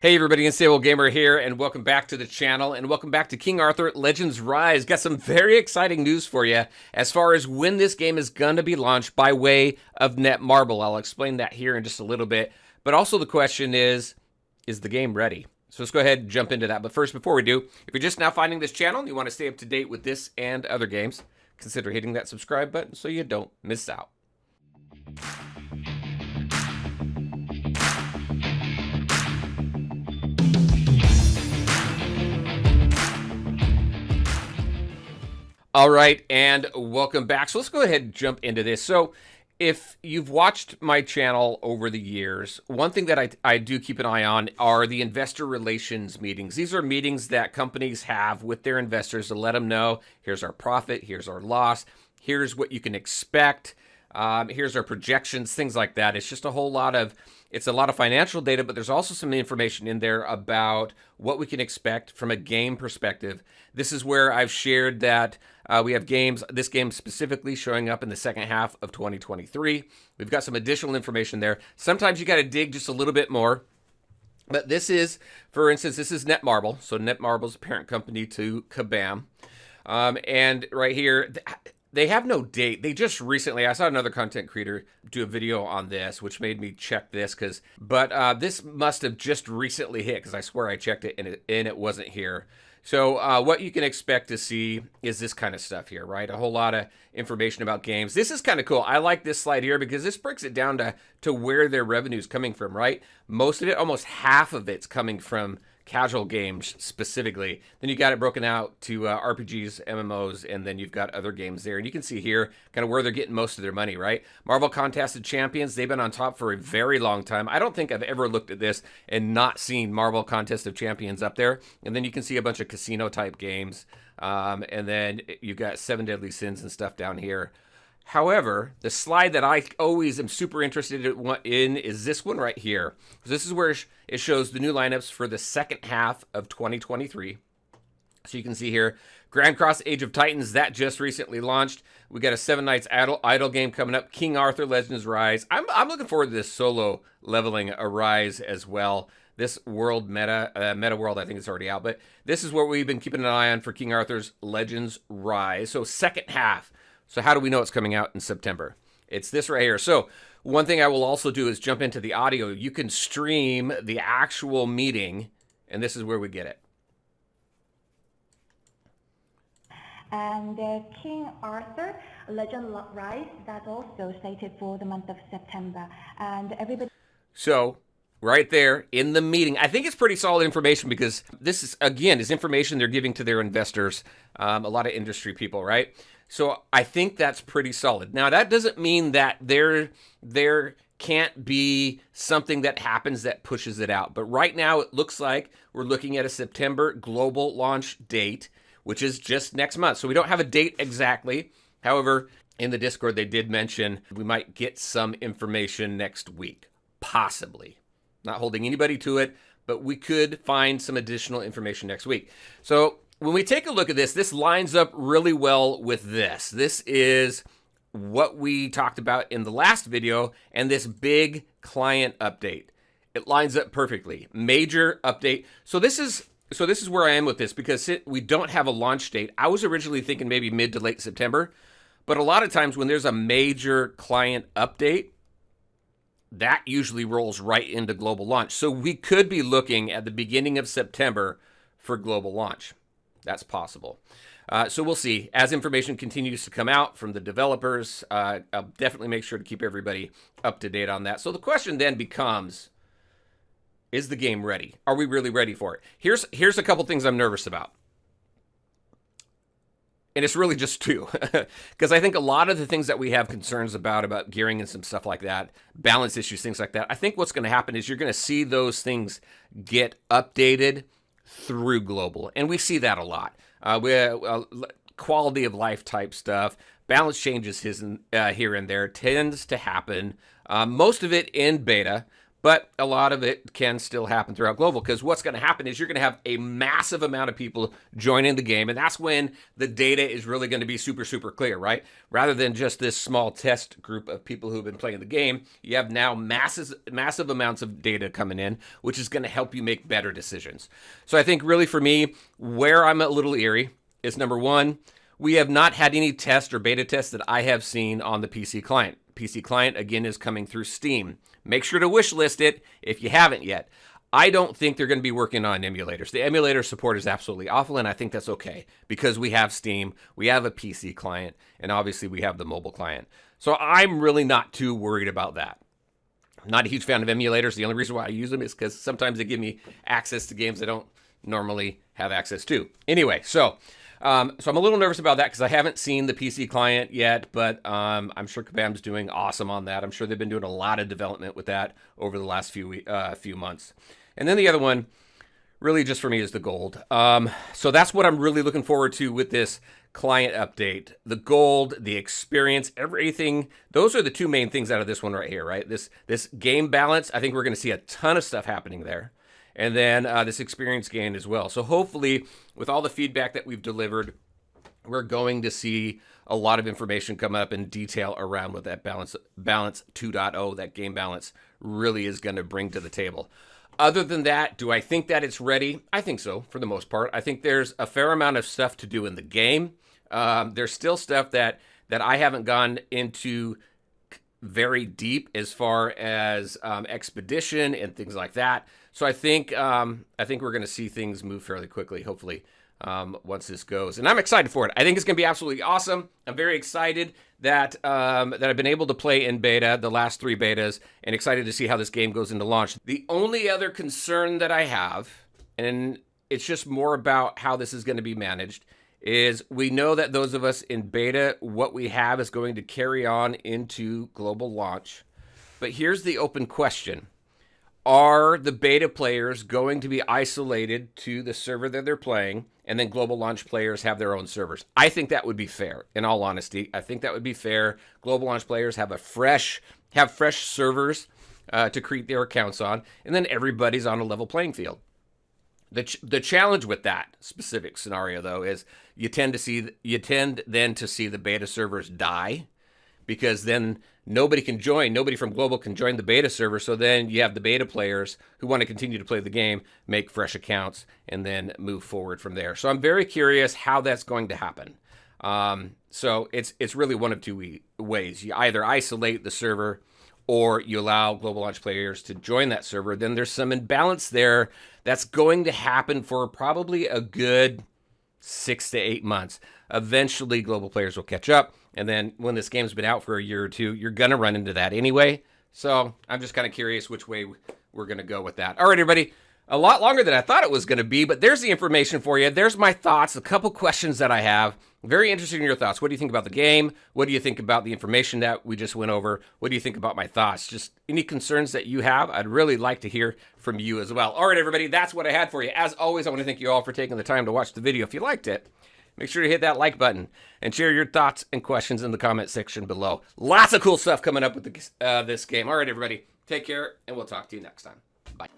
Hey everybody, Unstable Gamer here, and welcome back to the channel, and welcome back to King Arthur Legends Rise. Got some very exciting news for you as far as when this game is going to be launched by way of Netmarble. I'll explain that here in just a little bit, but also the question is the game ready? So let's go ahead and jump into that. But first, before we do, if you're just now finding this channel and you want to stay up to date with this and other games, consider hitting that subscribe button so you don't miss out. All right, and welcome back. So let's go ahead and jump into this. So if you've watched my channel over the years, one thing that I do keep an eye on are the investor relations meetings. These are meetings that companies have with their investors to let them know, here's our profit, here's our loss, here's what you can expect, here's our projections, things like that. It's just a lot of financial data, but there's also some information in there about what we can expect from a game perspective. This is where I've shared that we have this game specifically showing up in the second half of 2023. We've got some additional information there. Sometimes you got to dig just a little bit more. But this is, for instance, this is Netmarble. So Netmarble's parent company to Kabam. And right here, they have no date. They just recently, I saw another content creator do a video on this, which made me check this, but this must have just recently hit, because I swear I checked it and it wasn't here. So what you can expect to see is this kind of stuff here, right? A whole lot of information about games. This is kind of cool. I like this slide here because this breaks it down to where their revenue is coming from, right? Most of it, almost half of it's coming from casual games specifically. Then you got it broken out to RPGs, MMOs, and then you've got other games there. And you can see here kind of where they're getting most of their money, right? Marvel Contest of Champions, they've been on top for a very long time. I don't think I've ever looked at this and not seen Marvel Contest of Champions up there. And then you can see a bunch of casino type games. And then you've got Seven Deadly Sins and stuff down here. However, the slide that I always am super interested in is this one right here. This is where it shows the new lineups for the second half of 2023. So you can see here, Grand Cross Age of Titans, that just recently launched. We got a 7 Nights Idle game coming up, King Arthur Legends Rise. I'm looking forward to this solo leveling Arise as well. This world meta world, I think it's already out, but this is what we've been keeping an eye on for King Arthur's Legends Rise. So second half. So how do we know it's coming out in September? It's this right here. So one thing I will also do is jump into the audio. You can stream the actual meeting, and this is where we get it. And King Arthur Legend Rise, that's also slated for the month of September. And everybody... So right there in the meeting, I think it's pretty solid information because this is, again, is information they're giving to their investors, a lot of industry people, right? So I think that's pretty solid. Now, that doesn't mean that there can't be something that happens that pushes it out. But right now, it looks like we're looking at a September global launch date, which is just next month. So we don't have a date exactly. However, in the Discord, they did mention we might get some information next week, possibly. Not holding anybody to it, but we could find some additional information next week. So when we take a look at this, this lines up really well with this. This is what we talked about in the last video and this big client update. It lines up perfectly. Major update. So this is where I am with this because we don't have a launch date. I was originally thinking maybe mid to late September, but a lot of times when there's a major client update, that usually rolls right into global launch. So we could be looking at the beginning of September for global launch. That's possible. So we'll see. As information continues to come out from the developers, I'll definitely make sure to keep everybody up to date on that. So the question then becomes, is the game ready? Are we really ready for it? Here's a couple things I'm nervous about. And it's really just two. Because I think a lot of the things that we have concerns about gearing and some stuff like that, balance issues, things like that, I think what's going to happen is you're going to see those things get updated through global. And we see that a lot. Quality of life type stuff, balance changes here and there tends to happen. Most of it in beta, But a lot of it can still happen throughout global, because what's going to happen is you're going to have a massive amount of people joining the game. And that's when the data is really going to be super, super clear, right? Rather than just this small test group of people who've been playing the game, you have now massive amounts of data coming in, which is going to help you make better decisions. So I think really for me, where I'm a little eerie is number one, we have not had any test or beta tests that I have seen on the PC client. PC client, again, is coming through Steam. Make sure to wish list it if you haven't yet. I don't think they're going to be working on emulators. The emulator support is absolutely awful, and I think that's okay because we have Steam, we have a PC client, and obviously we have the mobile client. So I'm really not too worried about that. I'm not a huge fan of emulators. The only reason why I use them is because sometimes they give me access to games I don't normally have access to. Anyway, so I'm a little nervous about that because I haven't seen the PC client yet, but I'm sure Kabam's doing awesome on that. I'm sure they've been doing a lot of development with that over the last few months. And then the other one, really just for me, is the gold. So that's what I'm really looking forward to with this client update. The gold, the experience, everything. Those are the two main things out of this one right here, right? This game balance, I think we're going to see a ton of stuff happening there. And then this experience gain as well. So hopefully, with all the feedback that we've delivered, we're going to see a lot of information come up in detail around what that balance 2.0, that game balance, really is going to bring to the table. Other than that, do I think that it's ready? I think so, for the most part. I think there's a fair amount of stuff to do in the game. There's still stuff that I haven't gone into very deep as far as expedition and things like that. So I think we're going to see things move fairly quickly, hopefully, once this goes. And I'm excited for it. I think it's going to be absolutely awesome. I'm very excited that I've been able to play in beta, the last 3 betas, and excited to see how this game goes into launch. The only other concern that I have, and it's just more about how this is going to be managed, is we know that those of us in beta, what we have is going to carry on into global launch. But here's the open question. Are the beta players going to be isolated to the server that they're playing, and then global launch players have their own servers? I think that would be fair, in all honesty. I think that would be fair. Global launch players have fresh servers to create their accounts on, and then everybody's on a level playing field. The challenge with that specific scenario, though, is you tend then to see the beta servers die, because then nobody can join. Nobody from global can join the beta server. So then you have the beta players who want to continue to play the game, make fresh accounts, and then move forward from there. So I'm very curious how that's going to happen. So it's really one of two ways. You either isolate the server, or you allow global launch players to join that server. Then there's some imbalance there that's going to happen for probably a good 6 to 8 months. Eventually, global players will catch up. And then when this game's been out for a year or two, you're going to run into that anyway. So I'm just kind of curious which way we're going to go with that. All right, everybody. A lot longer than I thought it was going to be, but there's the information for you. There's my thoughts, a couple questions that I have. Very interested in your thoughts. What do you think about the game? What do you think about the information that we just went over? What do you think about my thoughts? Just any concerns that you have, I'd really like to hear from you as well. All right, everybody, that's what I had for you. As always, I want to thank you all for taking the time to watch the video. If you liked it, make sure to hit that like button and share your thoughts and questions in the comment section below. Lots of cool stuff coming up with this game. All right, everybody, take care, and we'll talk to you next time. Bye.